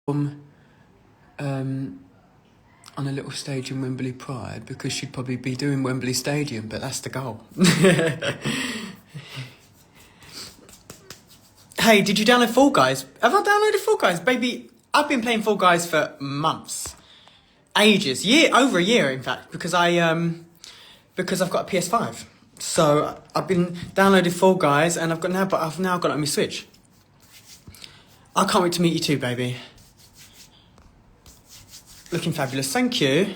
on a little stage in Wembley Pride, because she'd probably be doing Wembley Stadium, but that's the goal. Hey, did you download Fall Guys? Have I downloaded Fall Guys? Baby, I've been playing Fall Guys for months. Ages. Over a year, in fact, because I've got a PS5. So I've been downloading Fall Guys, and I've now got it on my Switch. I can't wait to meet you too, baby. Looking fabulous, thank you.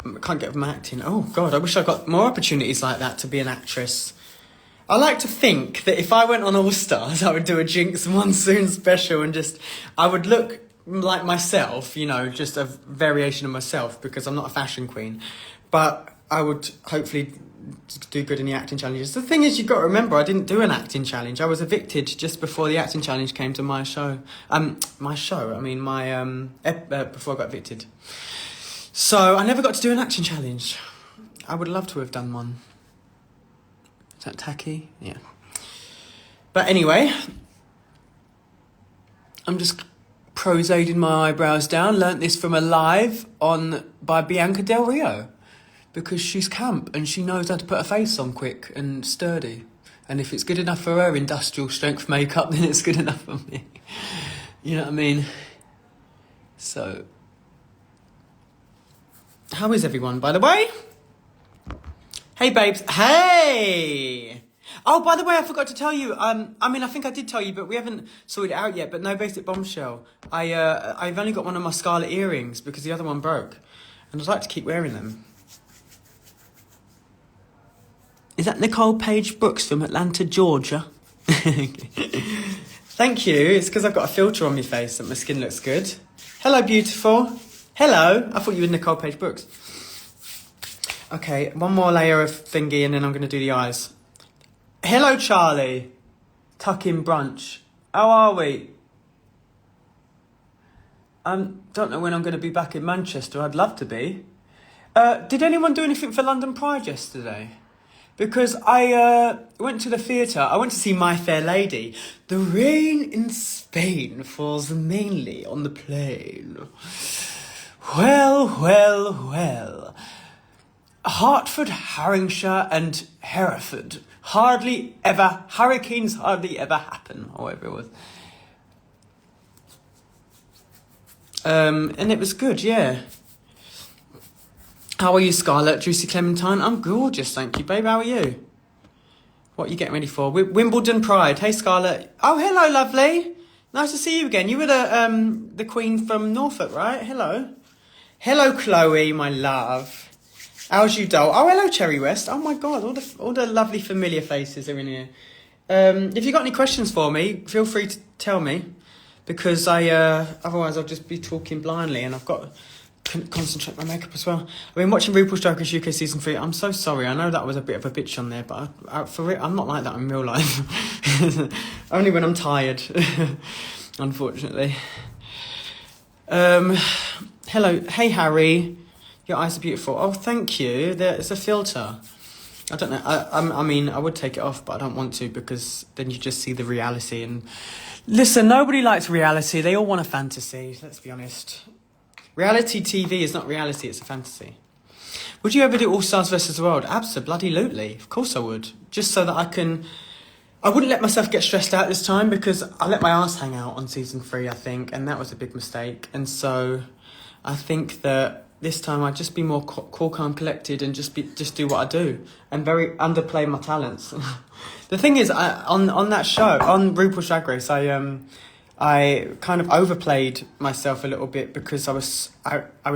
I can't get with my acting. Oh God, I wish I got more opportunities like that to be an actress. I like to think that if I went on All Stars, I would do a Jinx Monsoon special and I would look like myself, you know, just a variation of myself, because I'm not a fashion queen. But I would hopefully do good in the acting challenges. The thing is, you've got to remember, I didn't do an acting challenge. I was evicted just before the acting challenge came to my show. Before I got evicted. So I never got to do an acting challenge. I would love to have done one. Is that tacky? Yeah. But anyway, I'm just prosading my eyebrows down. Learnt this from a live by Bianca Del Rio. Because she's camp and she knows how to put her face on quick and sturdy. And if it's good enough for her industrial strength makeup, then it's good enough for me. You know what I mean? So, how is everyone, by the way? Hey, babes. Hey! Oh, by the way, I forgot to tell you. I think I did tell you, but we haven't sorted it out yet. But no basic bombshell. I've only got one of my scarlet earrings because the other one broke. And I'd like to keep wearing them. Is that Nicole Page Brooks from Atlanta, Georgia? Thank you. It's because I've got a filter on my face that my skin looks good. Hello, beautiful. Hello. I thought you were Nicole Page Brooks. Okay, one more layer of thingy and then I'm going to do the eyes. Hello, Charlie. Tuck in brunch. How are we? Don't know when I'm going to be back in Manchester. I'd love to be. Did anyone do anything for London Pride yesterday? Because I went to the theatre. I went to see My Fair Lady. The rain in Spain falls mainly on the plain. Well. Hertford, Haringshire and Hereford. Hurricanes hardly ever happen, or whatever it was. And it was good, yeah. How are you, Scarlett? Juicy Clementine? I'm gorgeous, thank you, babe. How are you? What are you getting ready for? Wimbledon Pride. Hey, Scarlett. Oh, hello, lovely. Nice to see you again. You were the queen from Norfolk, right? Hello. Hello, Chloe, my love. How's you, doll? Oh, hello, Cherry West. Oh, my God. All the lovely familiar faces are in here. If you got any questions for me, feel free to tell me. Because otherwise I'll just be talking blindly, and I've got... concentrate my makeup as well. I've been watching RuPaul's Drag Race UK season 3. I'm so sorry. I know that was a bit of a bitch on there, but I'm not like that in real life. Only when I'm tired, unfortunately. Hello, hey Harry. Your eyes are beautiful. Oh, thank you. It's a filter. I don't know. I mean, I would take it off, but I don't want to, because then you just see the reality. And listen, nobody likes reality. They all want a fantasy. Let's be honest. Reality TV is not reality, it's a fantasy. Would you ever do All Stars vs. the World? Absolutely. Of course I would. Just so that I wouldn't let myself get stressed out this time, because I let my ass hang out on season 3, I think, and that was a big mistake. And so I think that this time I'd just be more cool, calm, collected, and just do what I do, and very underplay my talents. The thing is, on that show, on RuPaul's Drag Race, I kind of overplayed myself a little bit, because I was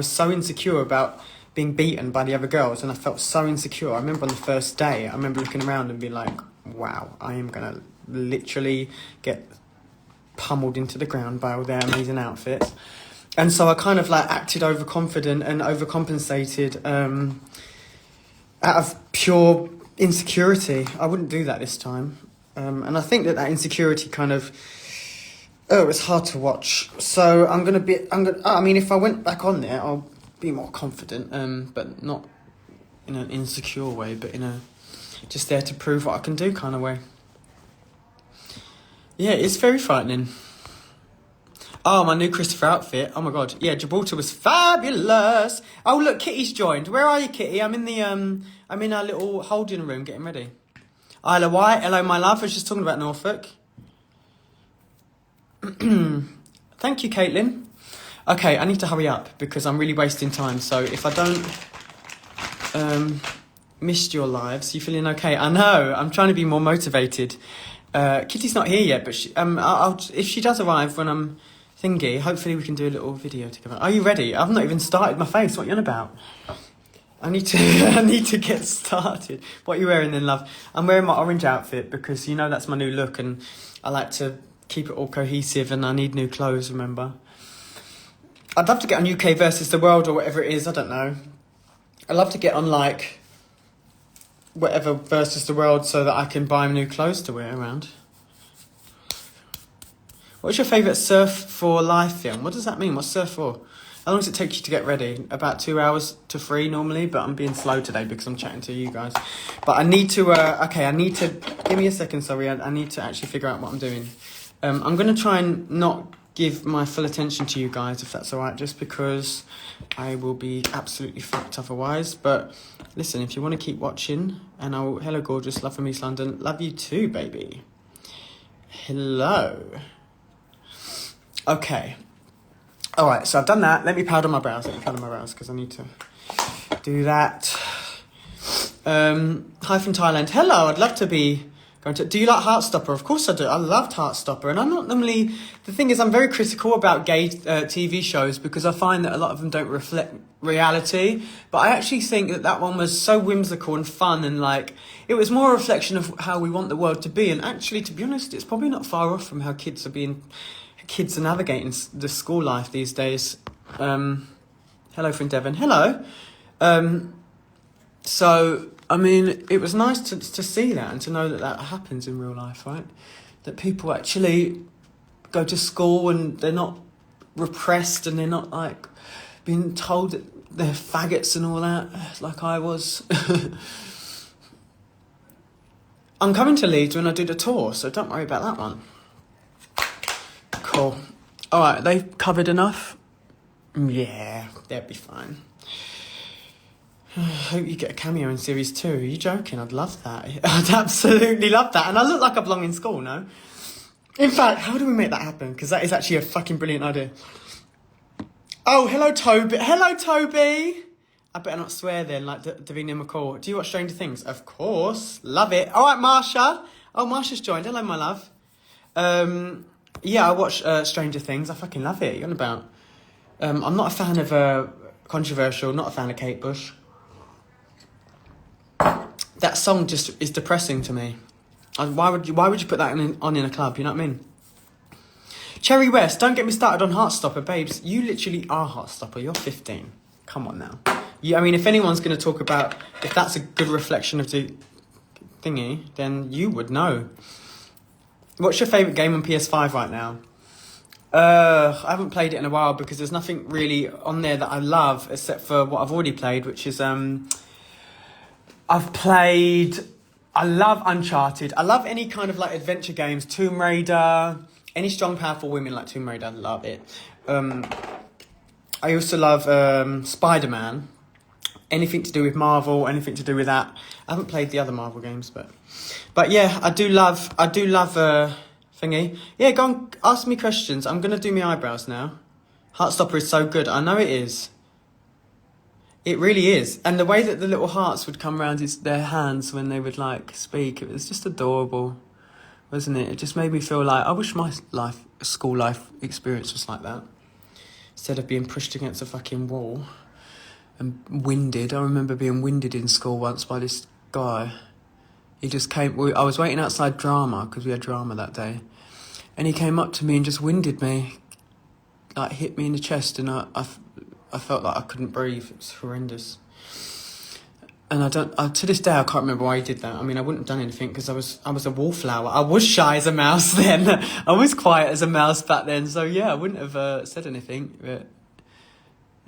so insecure about being beaten by the other girls, and I felt so insecure. I remember on the first day, I remember looking around and being like, wow, I am going to literally get pummeled into the ground by all their amazing outfits. And so I kind of acted overconfident and overcompensated out of pure insecurity. I wouldn't do that this time. And I think that insecurity kind of... Oh, it's hard to watch. So I mean, if I went back on there, I'll be more confident, but not in an insecure way, but in a just there to prove what I can do kind of way. Yeah, it's very frightening. Oh, my new Christopher outfit. Oh my god. Yeah, Gibraltar was fabulous. Oh look, Kitty's joined. Where are you, Kitty? I'm in our little holding room getting ready. Isla White, hello my love. I was just talking about Norfolk. Thank you, Caitlin. Okay, I need to hurry up because I'm really wasting time. So if I don't missed your lives, you feeling okay? I know, I'm trying to be more motivated. Kitty's not here yet, but if she does arrive when I'm thingy, hopefully we can do a little video together. Are you ready? I've not even started my face. What are you on about? I need to get started. What are you wearing then, love? I'm wearing my orange outfit because you know that's my new look and I like to keep it all cohesive and I need new clothes, remember? I'd love to get on UK versus the world or whatever it is, I don't know. I'd love to get on like whatever versus the world so that I can buy new clothes to wear around. What's your favourite Surf for Life film? What does that mean? What's Surf for? How long does it take you to get ready? About 2 hours to 3 normally, but I'm being slow today because I'm chatting to you guys. But I need to, give me a second, sorry. I need to actually figure out what I'm doing. I'm going to try and not give my full attention to you guys, if that's all right, just because I will be absolutely fucked otherwise. But listen, if you want to keep watching, and hello, gorgeous, love from East London. Love you too, baby. Hello. Okay. All right, so I've done that. Let me powder my brows. Because I need to do that. Hi from Thailand. Hello, I'd love to be going to... Do you like Heartstopper? Of course I do. I loved Heartstopper. And I'm not normally... The thing is, I'm very critical about gay TV shows because I find that a lot of them don't reflect reality. But I actually think that one was so whimsical and fun and like... It was more a reflection of how we want the world to be. And actually, to be honest, it's probably not far off from how kids are navigating the school life these days. Hello from Devon. Hello. So, I mean, it was nice to see that and to know that happens in real life, right? That people actually go to school and they're not repressed and they're not, like, being told that they're faggots and all that, like I was. I'm coming to Leeds when I do the tour, so don't worry about that one. Cool. All right, they've covered enough? Yeah, they'll be fine. I hope you get a cameo in series 2. Are you joking? I'd love that. I'd absolutely love that. And I look like I belong in school, no? In fact, how do we make that happen? Because that is actually a fucking brilliant idea. Oh, hello, Toby. Hello, Toby. I better not swear then, like Davina McCall. Do you watch Stranger Things? Of course. Love it. All right, Marsha. Oh, Marsha's joined. Hello, my love. Yeah, I watch Stranger Things. I fucking love it. You're on about. I'm not a fan of controversial. Not a fan of Kate Bush. That song just is depressing to me. Why would you put that on in a club? You know what I mean? Cherry West, don't get me started on Heartstopper, babes. You literally are Heartstopper. You're 15. Come on now. I mean, if anyone's going to talk about if that's a good reflection of the thingy, then you would know. What's your favourite game on PS5 right now? I haven't played it in a while because there's nothing really on there that I love except for what I've already played, which is I love Uncharted. I love any kind of like adventure games. Tomb Raider, any strong, powerful women like Tomb Raider. I love it. I also love Spider-Man. Anything to do with Marvel, anything to do with that. I haven't played the other Marvel games, but yeah, I do love thingy. Yeah, go on, ask me questions. I'm gonna do my eyebrows now. Heartstopper is so good. I know it is. It really is. And the way that the little hearts would come around their hands when they would like speak, it was just adorable, wasn't it? It just made me feel like I wish my school life experience was like that. Instead of being pushed against a fucking wall and winded. I remember being winded in school once by this guy. He just came... I was waiting outside drama, because we had drama that day. And he came up to me and just winded me. Like, hit me in the chest, and I felt like I couldn't breathe. It was horrendous. And to this day, I can't remember why he did that. I mean, I wouldn't have done anything, because I was a wallflower. I was shy as a mouse then. I was quiet as a mouse back then. So, yeah, I wouldn't have said anything. But,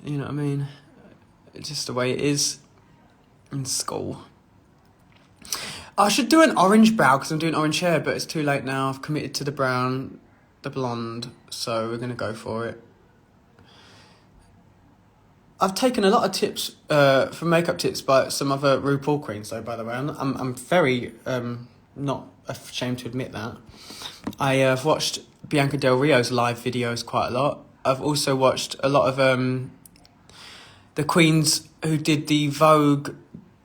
you know what I mean? It's just the way it is in school. I should do an orange brow because I'm doing orange hair, but it's too late now. I've committed to the brown. the blonde, so we're gonna go for it. I've taken a lot of tips from makeup tips by some other RuPaul queens, though. By the way, I'm very not ashamed to admit that. I've watched Bianca Del Rio's live videos quite a lot. I've also watched a lot of the queens who did the Vogue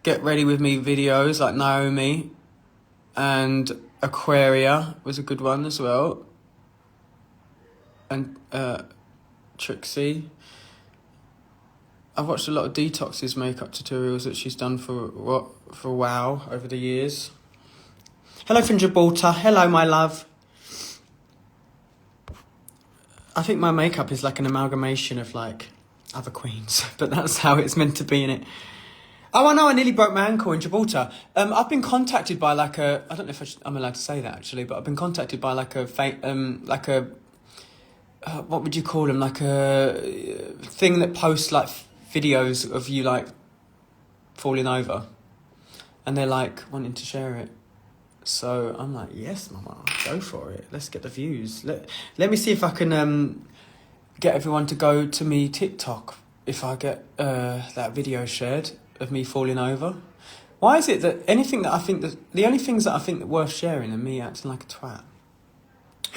Get Ready With Me videos, like Naomi and Aquaria was a good one as well. And Trixie. I've watched a lot of Detox's makeup tutorials that she's done for WoW over the years. Hello from Gibraltar. Hello, my love. I think my makeup is like an amalgamation of like other queens, but that's how it's meant to be, innit? Oh, I know, I nearly broke my ankle in Gibraltar. I've been contacted by like a, I don't know if I'm allowed to say that actually, but I've been contacted by like a what would you call them? Like a thing that posts like videos of you like falling over, and they're like wanting to share it. So I'm like, yes, mama, go for it. Let's get the views. Let me see if I can get everyone to go to me TikTok if I get that video shared of me falling over. Why is it that anything that I think that the only things that I think that worth sharing are me acting like a twat?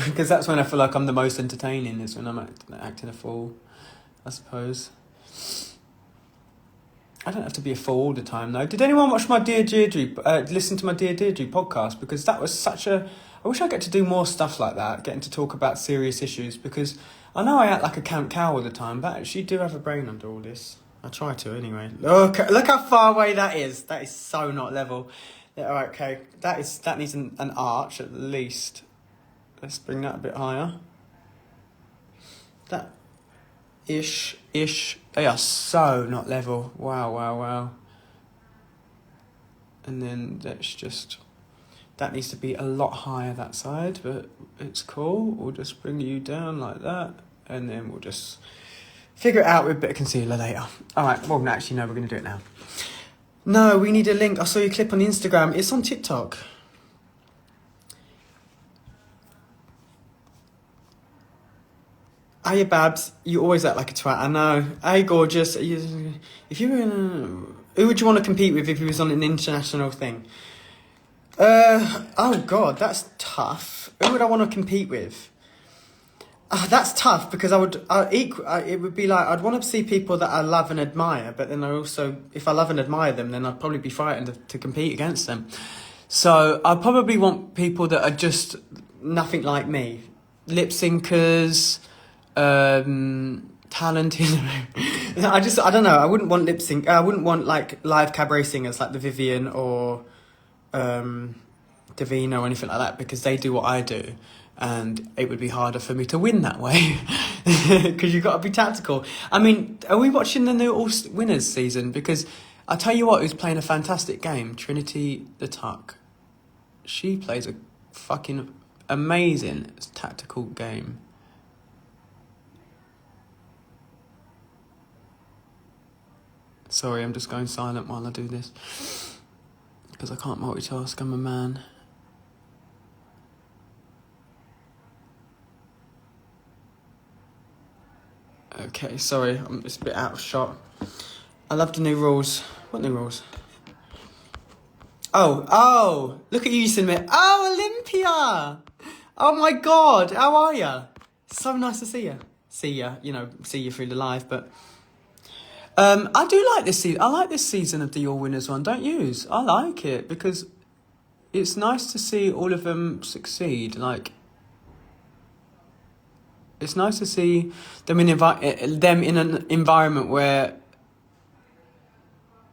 Because that's when I feel like I'm the most entertaining, is when I'm acting a fool, I suppose. I don't have to be a fool all the time, though. Did anyone watch my Dear Deirdre, listen to my Dear Deirdre podcast? Because that was such a... I wish I get to do more stuff like that, getting to talk about serious issues, because I know I act like a camp cow all the time, but I actually do have a brain under all this. I try to, anyway. Look how far away that is. That is so not level. Yeah, all right, okay. That needs an arch, at least. Let's bring that a bit higher. That... Ish. They are so not level. Wow. And then that's just... That needs to be a lot higher, that side, but it's cool. We'll just bring you down like that, and then we'll just figure it out with a bit of concealer later. All right, well, actually, no, we're going to do it now. No, we need a link. I saw your clip on Instagram. It's on TikTok. Hiya, Babs. You always act like a twat. I know. Hey, gorgeous. If you were in a... Who would you want to compete with if you was on an international thing? Oh, God, that's tough. Who would I want to compete with? That's tough, because it would be like, I'd want to see people that I love and admire, but then I also, if I love and admire them, then I'd probably be frightened to compete against them. So I'd probably want people that are just nothing like me. Lip syncers... talented. I don't know. I wouldn't want lip sync. I wouldn't want like live cabaret singers like the Vivian or Davina or anything like that, because they do what I do, and it would be harder for me to win that way because you've got to be tactical. I mean, are we watching the new All Winners season? Because I tell you what, who's playing a fantastic game, Trinity the Tuck. She plays a fucking amazing tactical game. Sorry, I'm just going silent while I do this, because I can't multitask, I'm a man. Okay, sorry, I'm just a bit out of shot. I love the new rules. What new rules? Oh, look at you, Simit. Oh, Olympia! Oh my God, how are you? So nice to see you. See you through the live, but... I do like this season. I like this season of the All Winners one, don't you? I like it because it's nice to see all of them succeed. Like, it's nice to see them in an environment where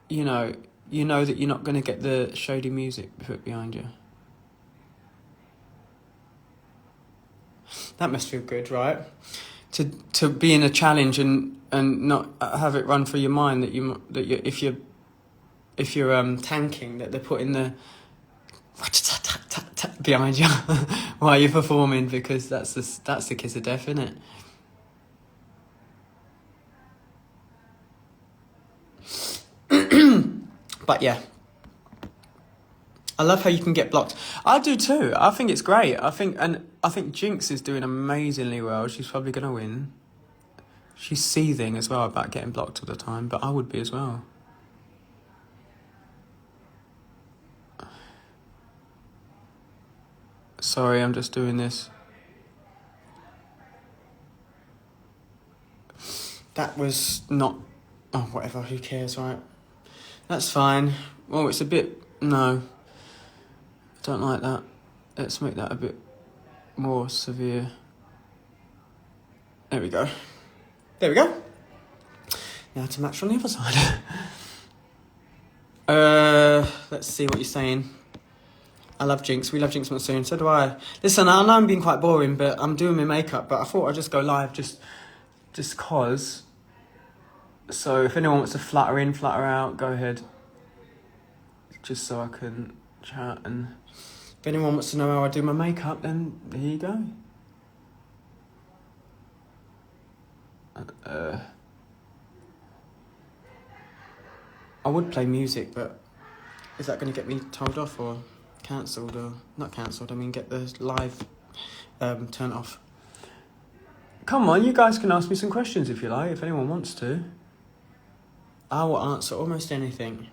you know that you're not going to get the shady music put behind you. That must feel good, right? To be in a challenge and not have it run through your mind that you if you're tanking, that they're putting the behind you while you're performing, because that's the kiss of death, isn't it? But yeah, I love how you can get blocked. I do too. I think it's great. I think Jinx is doing amazingly well. She's probably going to win. She's seething as well about getting blocked all the time, but I would be as well. Sorry, I'm just doing this. That was not... Oh, whatever, who cares, right? That's fine. Oh, it's a bit... No. I don't like that. Let's make that a bit more severe. There we go. There we go. Now to match on the other side. Let's see what you're saying. I love Jinx. We love Jinx Monsoon. So do I. Listen, I know I'm being quite boring, but I'm doing my makeup. But I thought I'd just go live just cause. So if anyone wants to flutter in, flutter out, go ahead. Just so I can chat. And if anyone wants to know how I do my makeup, then here you go. I would play music, but is that going to get me told off or cancelled? Or not cancelled, I mean get the live turned off. Come on, you guys can ask me some questions if you like, if anyone wants to. I will answer almost anything.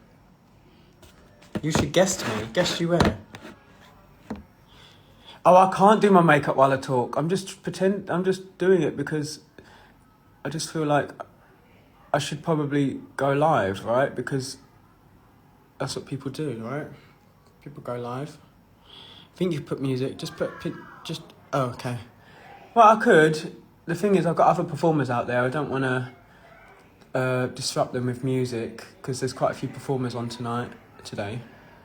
You should guess me. Guess you where? Oh, I can't do my makeup while I talk. I'm just doing it because I just feel like I should probably go live, right? Because that's what people do, right? People go live. I think you put music. Oh, okay. Well, I could. The thing is, I've got other performers out there. I don't want to disrupt them with music because there's quite a few performers on today,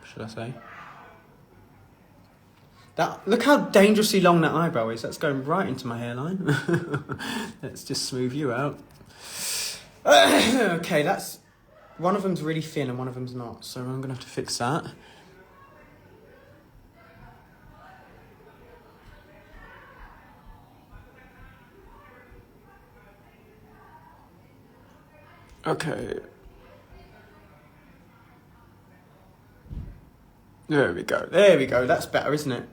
should I say. Look how dangerously long that eyebrow is. That's going right into my hairline. Let's just smooth you out. Okay, that's... One of them's really thin and one of them's not. So I'm going to have to fix that. Okay. There we go. There we go. That's better, isn't it?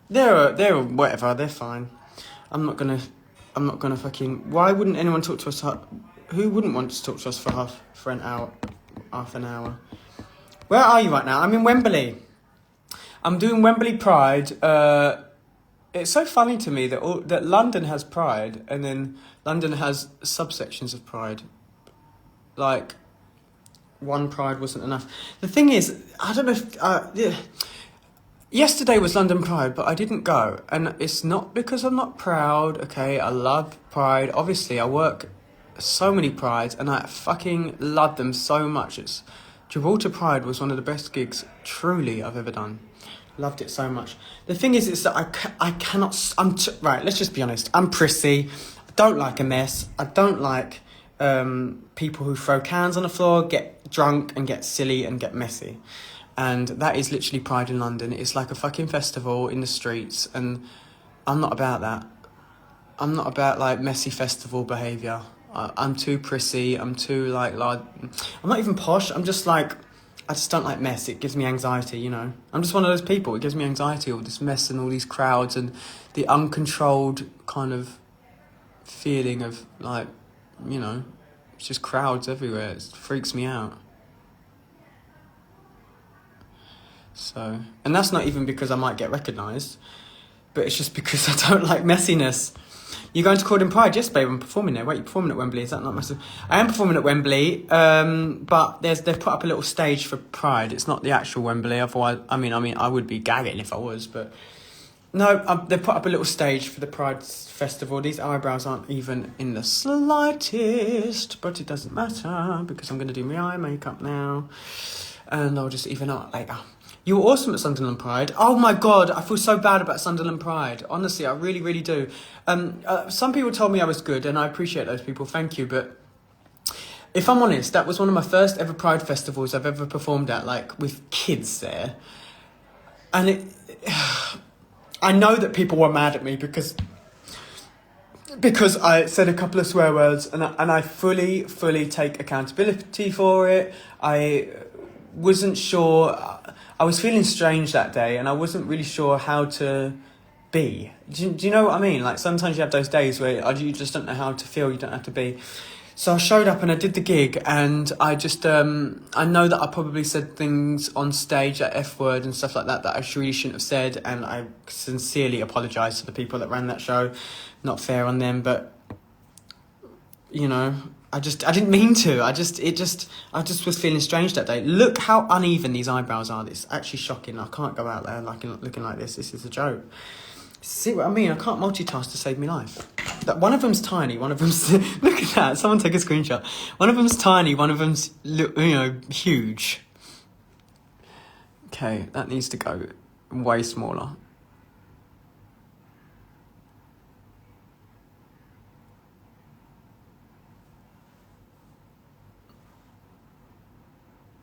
They're whatever. They're fine. I'm not gonna fucking... Why wouldn't anyone talk to us? Who wouldn't want to talk to us for half an hour? Where are you right now? I'm in Wembley. I'm doing Wembley Pride. It's so funny to me that London has Pride and then London has subsections of Pride. Like, one Pride wasn't enough. The thing is, I don't know if... Yesterday was London Pride, but I didn't go. And it's not because I'm not proud, okay? I love Pride. Obviously, I work so many Prides, and I fucking love them so much. Gibraltar Pride was one of the best gigs, truly, I've ever done. Loved it so much. The thing is, it's that I cannot... right, let's just be honest. I'm prissy. I don't like a mess. I don't like people who throw cans on the floor, get drunk, and get silly, and get messy. And that is literally Pride in London. It's like a fucking festival in the streets, and I'm not about that. I'm not about, like, messy festival behaviour. I'm too prissy. I'm too, like, I'm not even posh. I'm just, like, I just don't like mess. It gives me anxiety, you know. I'm just one of those people. It gives me anxiety, all this mess and all these crowds and the uncontrolled kind of feeling of, like, you know, it's just crowds everywhere. It freaks me out. So, and that's not even because I might get recognised, but it's just because I don't like messiness. You're going to Croydon Pride? Yes, babe, I'm performing there. Wait, you're performing at Wembley? Is that not massive? I am performing at Wembley, but they've put up a little stage for Pride. It's not the actual Wembley. Otherwise, I mean, I would be gagging if I was, but no, they've put up a little stage for the Pride Festival. These eyebrows aren't even in the slightest, but it doesn't matter because I'm going to do my eye makeup now, and I'll just even out later. You were awesome at Sunderland Pride. Oh my God, I feel so bad about Sunderland Pride. Honestly, I really, really do. Some people told me I was good, and I appreciate those people. Thank you. But if I'm honest, that was one of my first ever Pride festivals I've ever performed at, like with kids there. And I know that people were mad at me because I said a couple of swear words, and I fully take accountability for it. I wasn't sure. I was feeling strange that day, and I wasn't really sure how to be. Do you know what I mean? Like, sometimes you have those days where you just don't know how to feel, you don't have to be. So I showed up and I did the gig, and I just, I know that I probably said things on stage, like F word and stuff like that, that I really shouldn't have said, and I sincerely apologise to the people that ran that show. Not fair on them, but, you know, I didn't mean to. I just was feeling strange that day. Look how uneven these eyebrows are. It's actually shocking. I can't go out there looking like this. This is a joke. See what I mean? I can't multitask to save my life. That one of them's tiny, one of them's look at that. Someone take a screenshot. One of them's tiny, one of them's huge. Okay, that needs to go way smaller.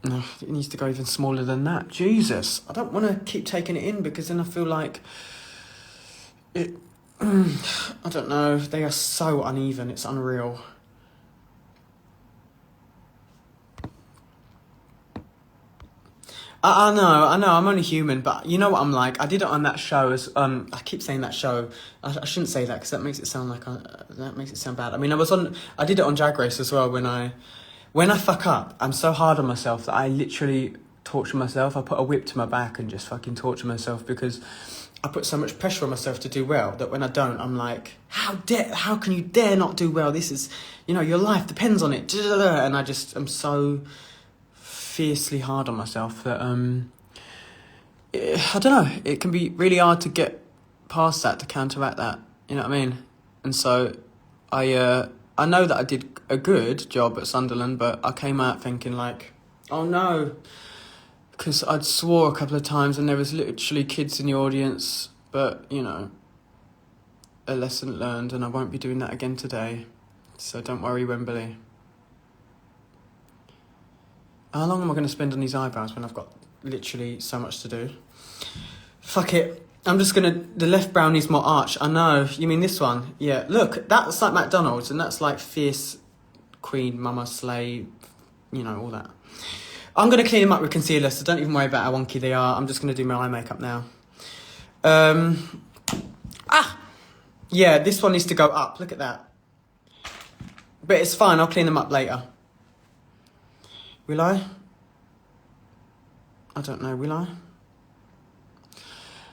No, it needs to go even smaller than that. Jesus, I don't want to keep taking it in because then I feel like it. I don't know. They are so uneven. It's unreal. I know. I'm only human, but you know what I'm like. I did it on that show. As I keep saying that show. I shouldn't say that because that makes it sound like that makes it sound bad. I mean, I did it on Drag Race as well. When I fuck up, I'm so hard on myself that I literally torture myself. I put a whip to my back and just fucking torture myself because I put so much pressure on myself to do well that when I don't, I'm like, how can you dare not do well? This is, your life depends on it. And I'm so fiercely hard on myself that, I don't know, it can be really hard to get past that, to counteract that. You know what I mean? And so I know that I did a good job at Sunderland, but I came out thinking like, oh no, because I'd swore a couple of times and there was literally kids in the audience, but, a lesson learned, and I won't be doing that again today. So don't worry, Wembley. How long am I going to spend on these eyebrows when I've got literally so much to do? Fuck it. I'm just going to... The left brow needs more arch. I know. You mean this one? Yeah. Look, that's like McDonald's, and that's like fierce queen, mama, slay, all that. I'm going to clean them up with concealer, so don't even worry about how wonky they are. I'm just going to do my eye makeup now. Yeah, this one needs to go up. Look at that. But it's fine. I'll clean them up later. Will I? I don't know. Will I?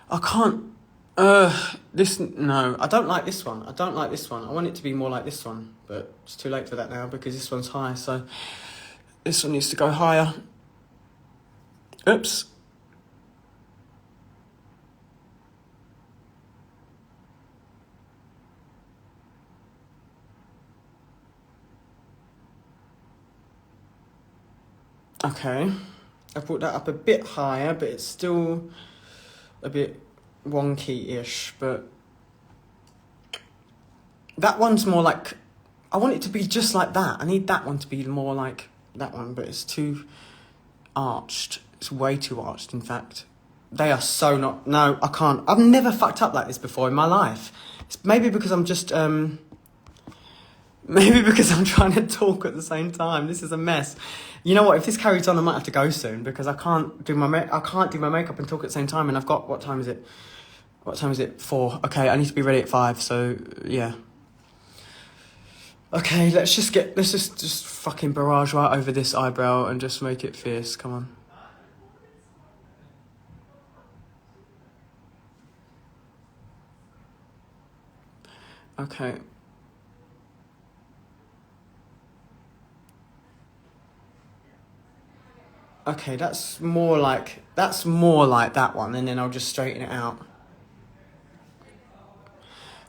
I can't... No, I don't like this one. I don't like this one. I want it to be more like this one. But it's too late for that now because this one's high. So this one needs to go higher. Oops. Okay. I brought that up a bit higher, but it's still a bit wonky-ish, but that one's more like, I want it to be just like that. I need that one to be more like that one, but it's too arched. It's way too arched, in fact. They are so not... No, I can't. I've never fucked up like this before in my life. It's maybe because I'm just... Maybe because I'm trying to talk at the same time. This is a mess. You know what? If this carries on, I might have to go soon because I can't do my makeup and talk at the same time. And I've got... What time is it? 4. Okay, I need to be ready at 5. So, yeah. Okay, let's just fucking barrage right over this eyebrow and just make it fierce. Come on. Okay. Okay, that's more like that one, and then I'll just straighten it out.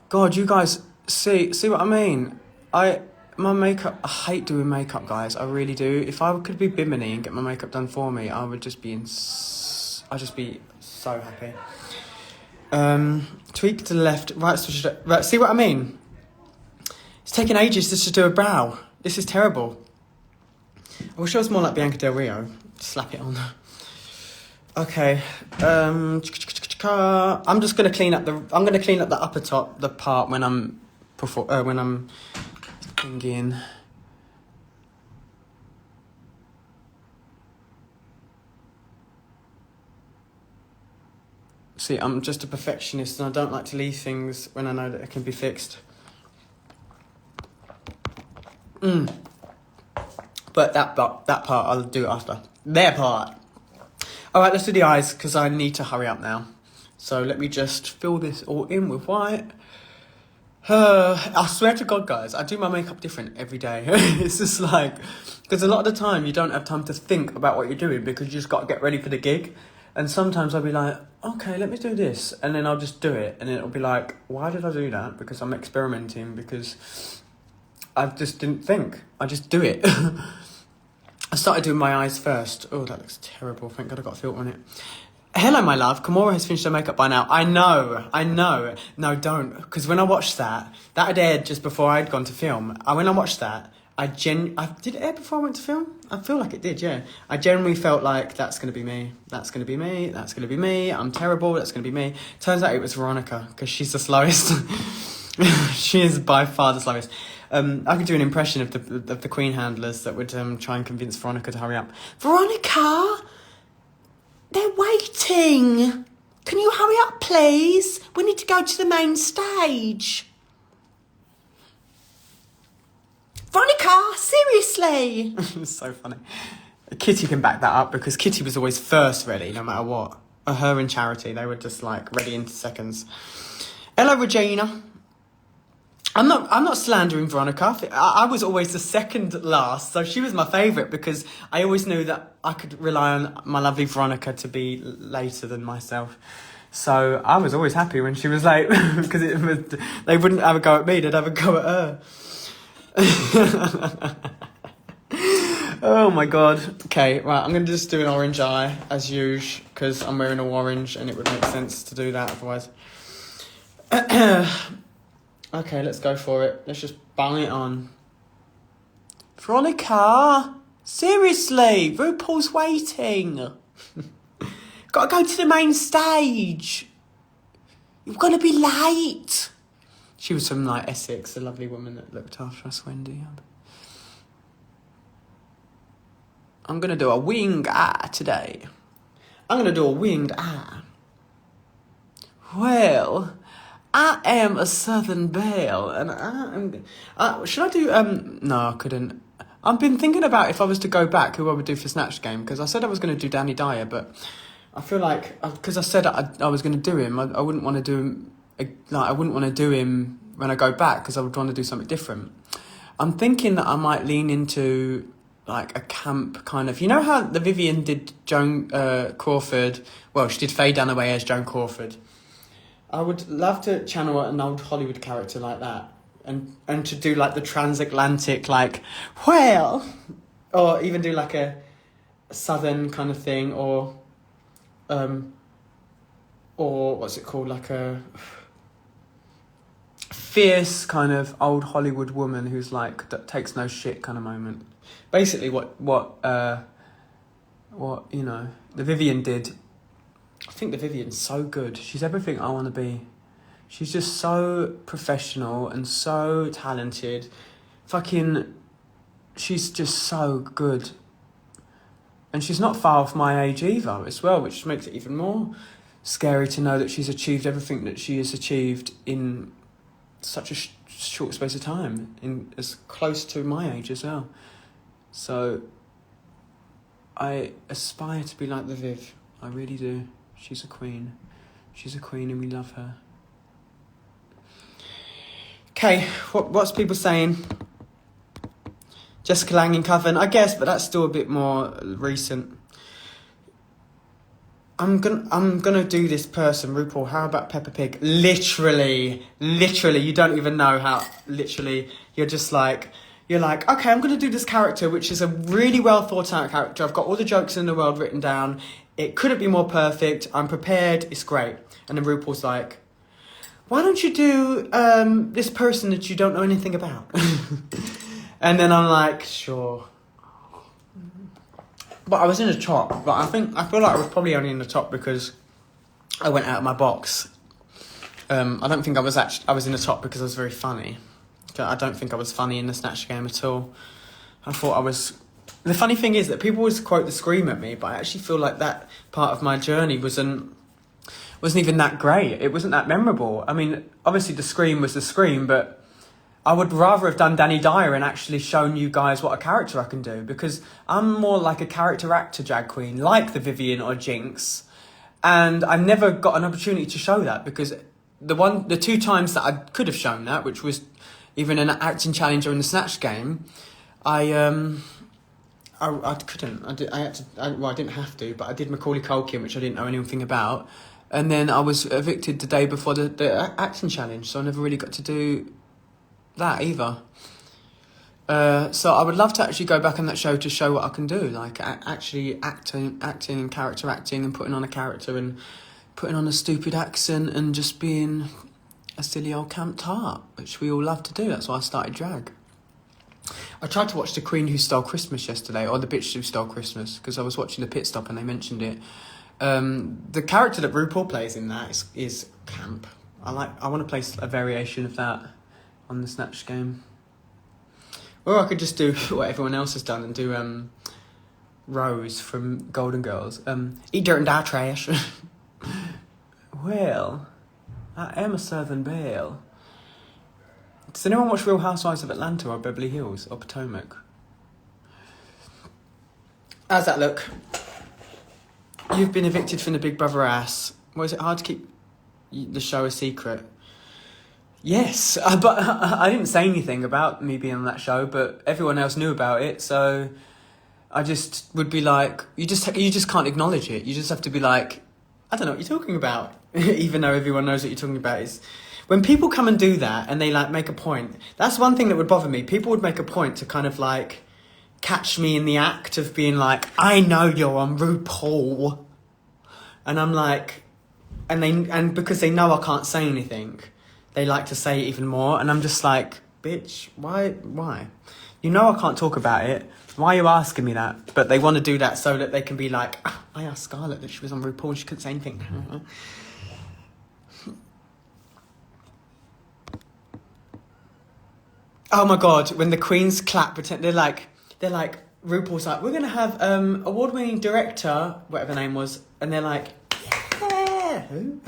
God, you guys see what I mean? My makeup, I hate doing makeup, guys. I really do. If I could be Bimini and get my makeup done for me, I would just be I'd just be so happy. Tweak to the left, right, switch to right. See what I mean? It's taking ages just to do a brow. This is terrible. I wish I was more like Bianca Del Rio. Slap it on. Okay. I'm just gonna clean up the upper top, the part when I'm thinking. See, I'm just a perfectionist and I don't like to leave things when I know that it can be fixed. But that part I'll do after. Their part. All right, let's do the eyes because I need to hurry up now. So let me just fill this all in with white. I swear to God, guys, I do my makeup different every day. It's just like, because a lot of the time you don't have time to think about what you're doing because you just got to get ready for the gig. And sometimes I'll be like, okay, let me do this. And then I'll just do it. And it'll be like, why did I do that? Because I'm experimenting, because I just didn't think. I just do it. I started doing my eyes first. Oh, that looks terrible. Thank God I got a filter on it. Hello, my love. Kamora has finished her makeup by now. I know. No, don't. Because when I watched that had aired just before I'd gone to film. When I watched that, did it air before I went to film? I feel like it did, yeah. I genuinely felt like, that's going to be me. That's going to be me. That's going to be me. I'm terrible. That's going to be me. Turns out it was Veronica, because she's the slowest. She is by far the slowest. I could do an impression of the Queen handlers that would try and convince Veronica to hurry up. Veronica! They're waiting. Can you hurry up, please? We need to go to the main stage. Veronica, seriously. It's so funny. Kitty can back that up because Kitty was always first ready, no matter what. Her and Charity, they were just like ready into seconds. Hello, Regina. I'm not slandering Veronica. I was always the second last, so she was my favourite because I always knew that I could rely on my lovely Veronica to be later than myself. So I was always happy when she was late because they wouldn't have a go at me, they'd have a go at her. Oh my God. Okay, right, I'm going to just do an orange eye as usual because I'm wearing all orange and it would make sense to do that otherwise. Okay, let's go for it. Let's just bang it on. Veronica! Seriously! RuPaul's waiting! Gotta go to the main stage! You're gonna be late! She was from, like, Essex, the lovely woman that looked after us, Wendy. I'm gonna do a winged eye today. I'm gonna do a winged eye. Well... I am a Southern Belle, and I am... should I do... No, I couldn't. I've been thinking about if I was to go back, who I would do for Snatch Game, because I said I was going to do Danny Dyer, but I feel like... Because I said I was going to do him, I wouldn't want to do him... I wouldn't want to do him when I go back, because I would want to do something different. I'm thinking that I might lean into, like, a camp kind of... You know how the Vivienne did Joan Crawford? Well, she did Faye Dunaway as Joan Crawford. I would love to channel an old Hollywood character like that and to do like the transatlantic, like, well, or even do like a southern kind of thing or what's it called, like a fierce kind of old Hollywood woman who's like, that takes no shit kind of moment. Basically what you know, the Vivienne did. I think the Vivienne's so good. She's everything I want to be. She's just so professional and so talented. She's just so good. And she's not far off my age either as well, which makes it even more scary to know that she's achieved everything that she has achieved in such a short space of time, in as close to my age as well. So I aspire to be like the Viv. I really do. She's a queen. She's a queen and we love her. Okay, what's people saying? Jessica Lange in Coven, I guess, but that's still a bit more recent. I'm gonna do this person, RuPaul. How about Peppa Pig? Literally, you don't even know how. Literally, you're like, okay, I'm gonna do this character, which is a really well thought out character. I've got all the jokes in the world written down. It couldn't be more perfect. I'm prepared. It's great. And then RuPaul's like, why don't you do this person that you don't know anything about? And then I'm like, sure. But I was in the top. But I feel like I was probably only in the top because I went out of my box. I don't think I was in the top because I was very funny. I don't think I was funny in the Snatch Game at all. I thought I was... The funny thing is that people always quote the Scream at me, but I actually feel like that part of my journey wasn't... wasn't even that great. It wasn't that memorable. I mean, obviously the Scream was the Scream, but I would rather have done Danny Dyer and actually shown you guys what a character I can do, because I'm more like a character actor drag queen, like the Vivian or Jinx, and I never got an opportunity to show that, because the 2 times that I could have shown that, which was either in an acting challenge or in the Snatch game, I couldn't. I didn't have to, but I did Macaulay Culkin, which I didn't know anything about, and then I was evicted the day before the acting challenge, so I never really got to do that either. So I would love to actually go back on that show to show what I can do, like actually acting and character acting and putting on a character and putting on a stupid accent and just being a silly old camp tart, which we all love to do. That's why I started drag. I tried to watch The Queen Who Stole Christmas yesterday, or The Bitch Who Stole Christmas, because I was watching the pit stop and they mentioned it. The character that RuPaul plays in that is camp. I want to play a variation of that on the Snatch game. Or I could just do what everyone else has done and do Rose from Golden Girls. Eat dirt and die trash. Well, I am a Southern Belle. Does anyone watch Real Housewives of Atlanta or Beverly Hills or Potomac? How's that look? You've been evicted from the Big Brother ass. Was it hard to keep the show a secret? Yes, but I didn't say anything about me being on that show, but everyone else knew about it, so I just would be like, you just can't acknowledge it. You just have to be like, I don't know what you're talking about, even though everyone knows what you're talking about. Is when people come and do that and they like make a point. That's one thing that would bother me. People would make a point to kind of like catch me in the act of being like, I know you're on RuPaul, and I'm like, and because they know I can't say anything, they like to say it even more, and I'm just like, bitch, why? You know I can't talk about it. Why are you asking me that? But they want to do that so that they can be like, I asked Scarlett that she was on RuPaul and she couldn't say anything. Oh my God, when the queens clap, pretend they're like, RuPaul's like, we're going to have award-winning director, whatever the name was, and they're like, yeah, who?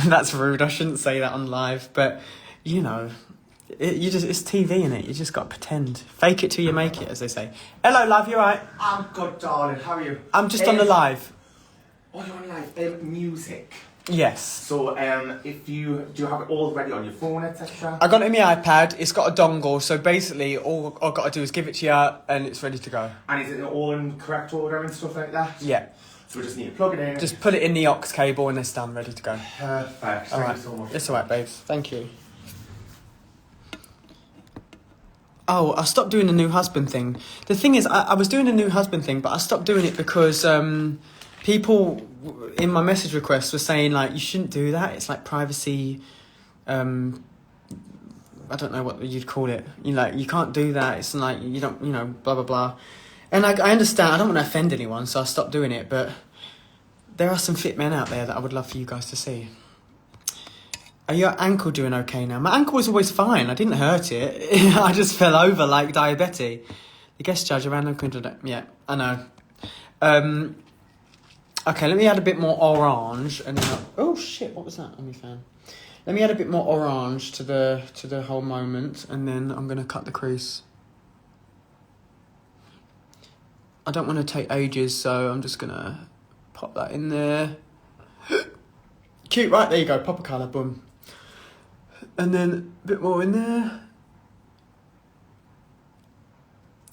That's rude. I shouldn't say that on live, but you know, it's TV, innit? You just got to pretend. Fake it till you make it, as they say. Hello, love, you alright? I'm good, darling. How are you? I'm just on the live. Oh, you're on live. Music. Yes. So, do you have it all ready on your phone, etc.? I got it in my iPad. It's got a dongle, so basically all I've got to do is give it to you and it's ready to go. And is it all in correct order and stuff like that? Yeah. So we just need to plug it in. Just put it in the aux cable and it's done, ready to go. Perfect. Thank you so much. It's alright, babes. Thank you. Oh, I stopped doing the new husband thing. The thing is, I was doing the new husband thing, but I stopped doing it because people in my message requests were saying, like, you shouldn't do that. It's like privacy. I don't know what you'd call it. You can't do that. It's like, you don't, blah, blah, blah. And I understand. I don't want to offend anyone, so I stopped doing it. But there are some fit men out there that I would love for you guys to see. Are your ankle doing okay now? My ankle was always fine. I didn't hurt it. I just fell over like diabetes. The guest judge around the... Yeah, I know. Okay, let me add a bit more orange. And then oh, shit, what was that on my fan? Let me add a bit more orange to the whole moment. And then I'm going to cut the crease. I don't want to take ages, so I'm just going to pop that in there. Cute, right? There you go. Pop a colour, boom. And then a bit more in there.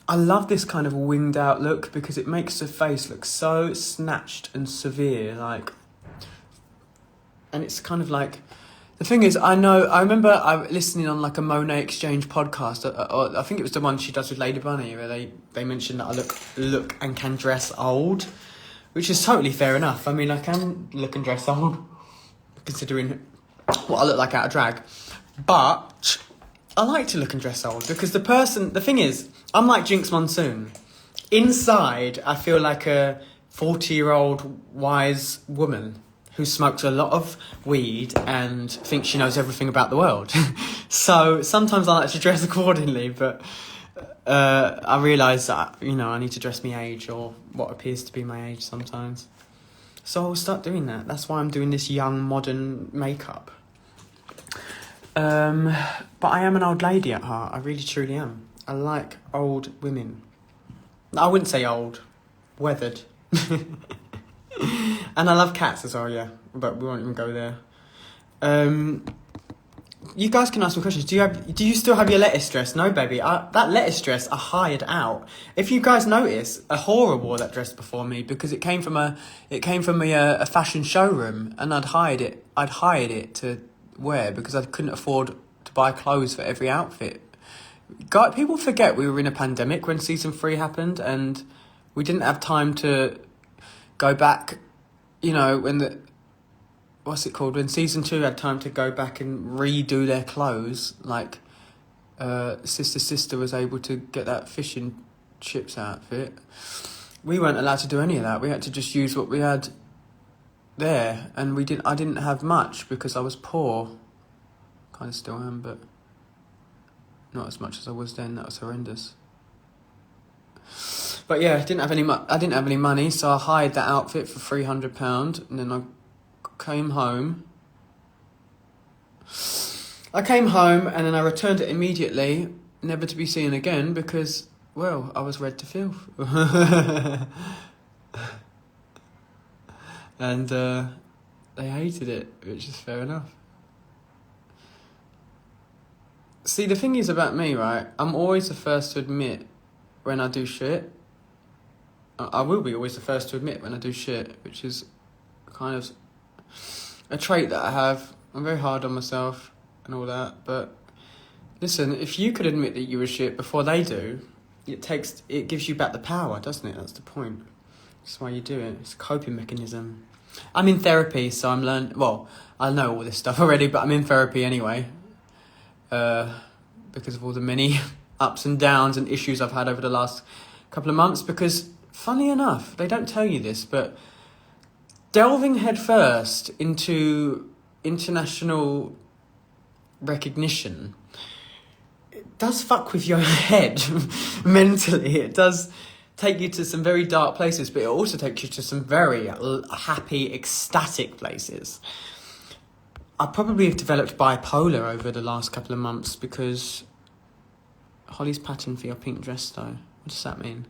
I love this kind of winged out look because it makes the face look so snatched and severe, like. And it's kind of like, the thing is, I remember listening on like a Monet Exchange podcast. I think it was the one she does with Lady Bunny, where they mentioned that I look and can dress old, which is totally fair enough. I mean, I can look and dress old, considering what I look like out of drag. But I like to look and dress old because the thing is, I'm like Jinx Monsoon. Inside, I feel like a 40-year-old wise woman who smokes a lot of weed and thinks she knows everything about the world. So sometimes I like to dress accordingly, but I realise that, I need to dress my age or what appears to be my age sometimes. So I'll start doing that. That's why I'm doing this young, modern makeup. But I am an old lady at heart. I really, truly am. I like old women. I wouldn't say old. Weathered. And I love cats as well, yeah. But we won't even go there. You guys can ask me questions. Do you still have your lettuce dress? No, baby. That lettuce dress I hired out. If you guys notice, a whore wore that dress before me because it came from a fashion showroom, and I'd hired it to wear because I couldn't afford to buy clothes for every outfit. God, people forget we were in a pandemic when season 3 happened, and we didn't have time to go back. You know, when when season 2 had time to go back and redo their clothes, like Sister was able to get that fish and chips outfit. We weren't allowed to do any of that. We had to just use what we had there, and I didn't have much because I was poor. Kind of still am, but not as much as I was then. That was horrendous. But yeah, I didn't have any money, so I hired that outfit for £300, and then I came home, and then I returned it immediately, never to be seen again because, well, I was red to filth. And they hated it, which is fair enough. See, the thing is about me, right? I'm always the first to admit when I do shit. I will be always the first to admit when I do shit, which is kind of a trait that I have. I'm very hard on myself and all that, but listen, if you could admit that you were shit before they do, it gives you back the power, doesn't it? That's the point. That's why you do it. It's a coping mechanism. I'm in therapy, so I'm learning. Well, I know all this stuff already, but I'm in therapy anyway, because of all the many ups and downs and issues I've had over the last couple of months. Because, funny enough, they don't tell you this, but delving headfirst into international recognition, it does fuck with your head mentally. It does take you to some very dark places, but it also takes you to some very happy, ecstatic places. I probably have developed bipolar over the last couple of months because Holly's pattern for your pink dress, though. What does that mean?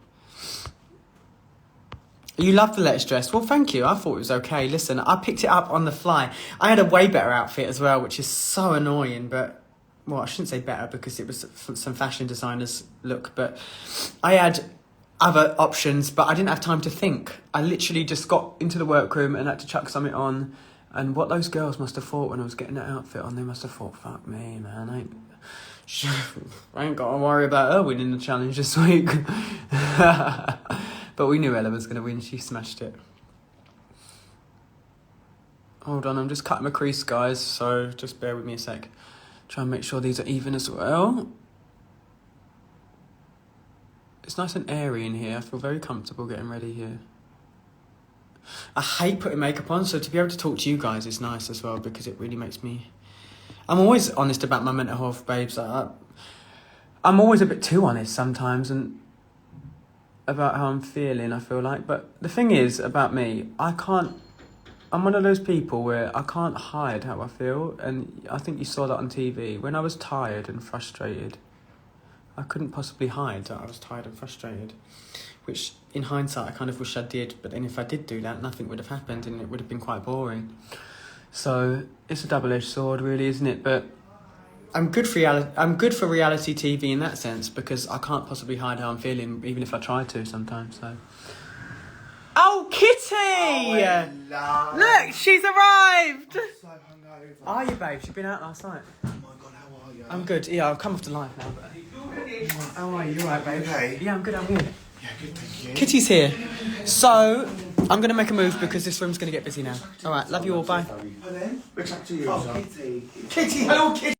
You love the lettuce dress. Well, thank you. I thought it was okay. Listen, I picked it up on the fly. I had a way better outfit as well, which is so annoying, but... Well, I shouldn't say better because it was some fashion designer's look, but I had other options, but I didn't have time to think. I literally just got into the workroom and had to chuck something on, and what those girls must have thought when I was getting that outfit on, they must have thought, fuck me, man, I ain't got to worry about her winning the challenge this week. But we knew Ella was going to win. She smashed it. Hold on, I'm just cutting my crease, guys, so just bear with me a sec. Try and make sure these are even as well. It's nice and airy in here. I feel very comfortable getting ready here. I hate putting makeup on, so to be able to talk to you guys is nice as well because it really makes me... I'm always honest about my mental health, babes. I'm always a bit too honest sometimes and about how I'm feeling, I feel like. But the thing is about me, I'm one of those people where I can't hide how I feel, and I think you saw that on TV. When I was tired and frustrated, I couldn't possibly hide that I was tired and frustrated, which in hindsight I kind of wish I did, but then if I did do that, nothing would have happened and it would have been quite boring. So it's a double-edged sword, really, isn't it? But I'm good for reality TV in that sense because I can't possibly hide how I'm feeling, even if I try to sometimes. So. Oh, Kitty! Oh, look, she's arrived! I'm so hungover. Are you, babe? She's been out last night. Oh my god, how are you? I'm good. Yeah, I've come off the live now. How are you? You alright, babe? Okay. Yeah, I'm good. I'm good. Yeah, good, thank you. Kitty's here. So, I'm going to make a move because this room's going to get busy now. Alright, love you all. Bye. And then, we're back to you. Oh, Kitty. Kitty, hello, Kitty.